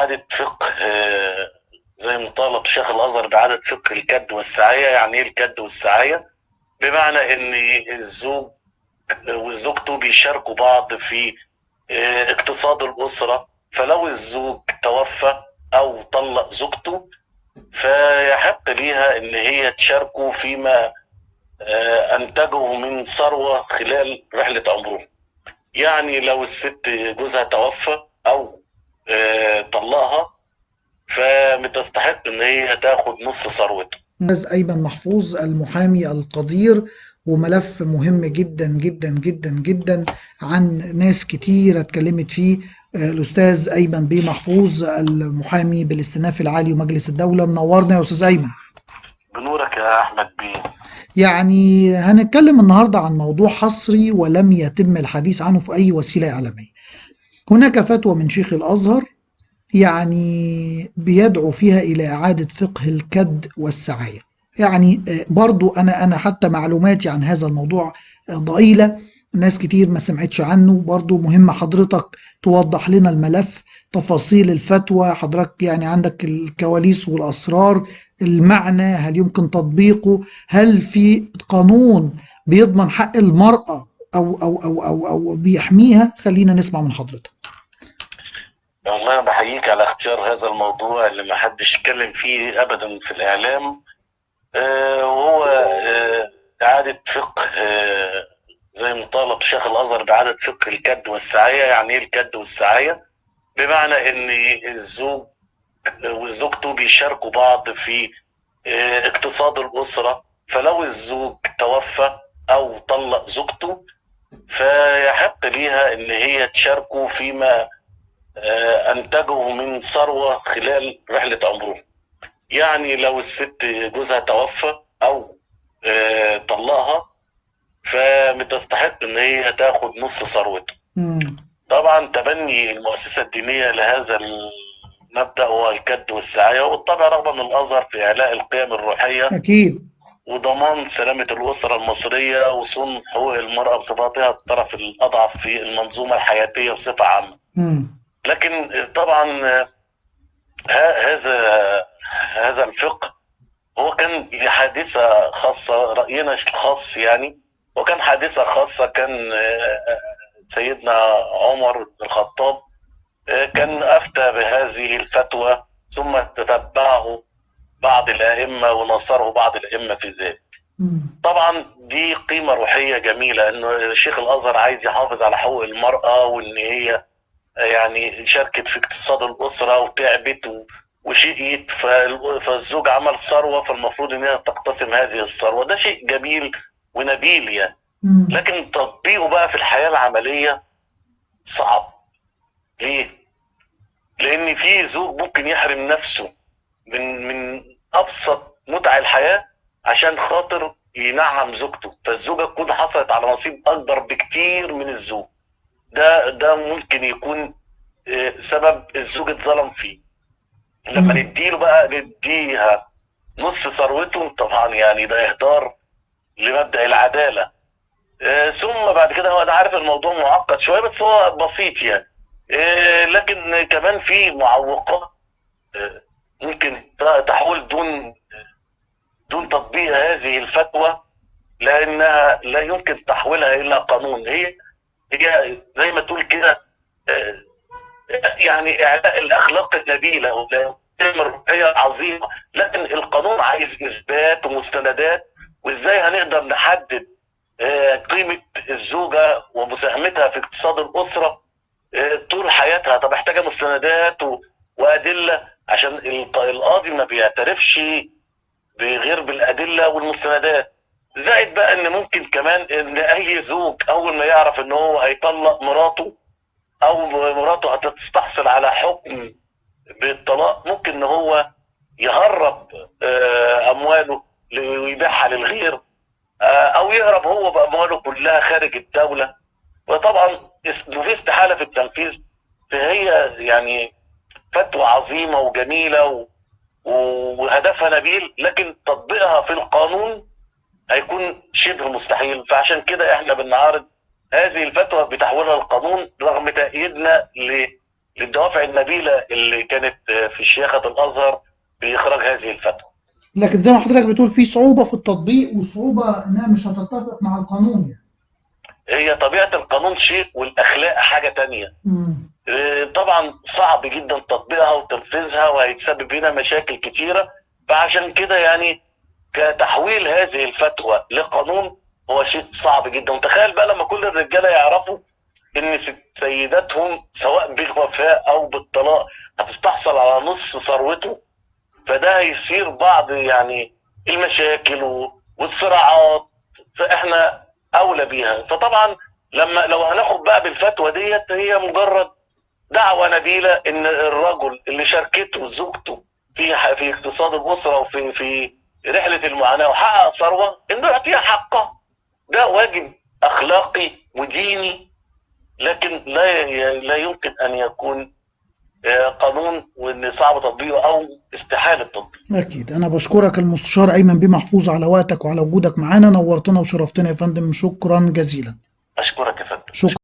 إعادة فقه زي ما طالب شيخ الأزهر بإعادة فقه الكد والسعاية. يعني إيه الكد والسعاية؟ بمعنى إن الزوج وزوجته بيشاركوا بعض في اقتصاد الأسرة. فلو الزوج توفى أو طلق زوجته فيحق ليها إن هي تشاركه فيما أنتجه من ثروة خلال رحلة عمرهم. يعني لو الست جوزها توفى أو طلقها فبتستحق إن هي تاخد نص ثروته. أستاذ أيمن محفوظ المحامي القدير، وملف مهم جدا جدا جدا جدا عن ناس كتير اتكلمت فيه. الأستاذ أيمن بيه محفوظ المحامي بالاستئناف العالي ومجلس الدولة، منورنا يا أستاذ أيمن. بنورك يا أحمد بيه. يعني هنتكلم النهاردة عن موضوع حصري ولم يتم الحديث عنه في أي وسيلة إعلامية. هناك فتوى من شيخ الأزهر يعني بيدعو فيها إلى إعادة فقه الكد والسعاية. يعني برضو أنا حتى معلوماتي عن هذا الموضوع ضئيلة، ناس كتير ما سمعتش عنه. برضو مهم حضرتك توضح لنا الملف، تفاصيل الفتوى، حضرتك يعني عندك الكواليس والأسرار، المعنى، هل يمكن تطبيقه، هل في قانون بيضمن حق المرأة أو بيحميها. خلينا نسمع من حضرتك. والله أنا بحييك على اختيار هذا الموضوع اللي ما حدش اتكلم فيه أبدا في الإعلام. وهو إعادة فقه زي ما طالب شيخ الأزهر بإعادة فقه الكد والسعاية. يعني إيه الكد والسعاية؟ بمعنى إن الزوج وزوجته بيشاركوا بعض في اقتصاد الأسرة. فلو الزوج توفى أو طلق زوجته فيحق ليها إن هي تشاركه فيما أنتجه من ثروة خلال رحلة عمرهم. يعني لو الست جوزها توفى أو طلقها فبتستحق إن هي تاخد نص ثروته. مم. طبعا تبني المؤسسة الدينية لهذا المبدأ هو الكد والسعاية، وبالطبع رغبة من الأزهر في إعلاء القيم الروحية أكيد. وضمان سلامة الأسرة المصرية وصون حقوق المرأة بصفتها الطرف الأضعف في المنظومة الحياتية بصفة عامة. مم. لكن طبعا هذا الفقه هو كان حادثة خاصة، رأينا الخاص يعني. وكان حادثة خاصة، كان سيدنا عمر بن الخطاب كان أفتى بهذه الفتوى ثم تتبعه بعض الأئمة ونصره بعض الأئمة في ذلك. مم. طبعا دي قيمة روحية جميلة إنه شيخ الأزهر عايز يحافظ على حقوق المرأة، وإن هي يعني شاركت في اقتصاد الأسرة وتعبت وشقيت، فالزوج عمل ثروة فالمفروض إن هي تقتسم هذه الثروة. ده شيء جميل ونبيل يعني. مم. لكن تطبيقه بقى في الحياة العملية صعب. ليه؟ لأن في زوج ممكن يحرم نفسه من أبسط متع الحياة عشان خاطر ينعم زوجته، فالزوجة تكون حصلت على نصيب أكبر بكتير من الزوج. ده ممكن يكون سبب الزوج اتظلم فيه. لما مم. نديله بقى نديها نص ثروته، طبعا يعني ده إهدار لمبدأ العدالة. ثم بعد كده هو أنا عارف الموضوع معقد شوية بس هو بسيط يعني. لكن كمان في معوقات ممكن تحول دون تطبيق هذه الفتوى، لأنها لا يمكن تحويلها إلى قانون. هي زي ما تقول كده يعني إعلاء الأخلاق النبيلة والقيم الروحية عظيمة. لكن القانون عايز إثبات ومستندات، وإزاي هنقدر نحدد قيمة الزوجة ومساهمتها في اقتصاد الأسرة طول حياتها. طب محتاجة مستندات وأدلة، عشان القاضي ما بيعترفش بغير بالأدلة والمستندات. زائد بقى إن ممكن كمان إن أي زوج أول ما يعرف إن هو هيطلق مراته أو مراته هتستحصل على حكم بالطلاق، ممكن إن هو يهرب أمواله ويبيعها للغير، أو يهرب هو بأمواله كلها خارج الدولة. وطبعا في استحالة في التنفيذ. فهي يعني فتوى عظيمة وجميلة وهدفها نبيل، لكن تطبيقها في القانون هيكون شبه مستحيل. فعشان كده احنا بنعارض هذه الفتوى بتحويلها القانون رغم تأييدنا للدوافع النبيله اللي كانت في شياخه الازهر باخراج هذه الفتوى. لكن زي ما حضرتك بتقول في صعوبة في التطبيق وصعوبة انها مش هتتفق مع القانون يعني. هي طبيعه القانون شيء والاخلاق حاجه تانية. مم. طبعا صعب جدا تطبيقها وتنفيذها وهيتسبب لنا مشاكل كتيره. فعشان كده يعني كتحويل هذه الفتوى لقانون هو شيء صعب جدا. وتخيل بقى لما كل الرجاله يعرفوا ان سيداتهم سواء بالوفاء او بالطلاق هتستحصل على نص ثروته، فده هيصير بعض يعني المشاكل والصراعات. فاحنا اولى بيها. فطبعا لو هناخد بقى بالفتوى ديت، هي مجرد دعوة نبيلة ان الرجل اللي شاركته زوجته في اقتصاد الاسرة وفي رحلة المعاناة وحقق ثروة انه يعطيها حقها. ده واجب اخلاقي وديني، لكن لا يمكن ان يكون قانون وان صعب تطبيقه او استحالة تطبيقه. اكيد. انا بشكرك المستشار ايمن بيه محفوظ على وقتك وعلى وجودك معانا، نورتنا وشرفتنا يا فندم، شكرا جزيلا. اشكرك يا فندم. شكرا.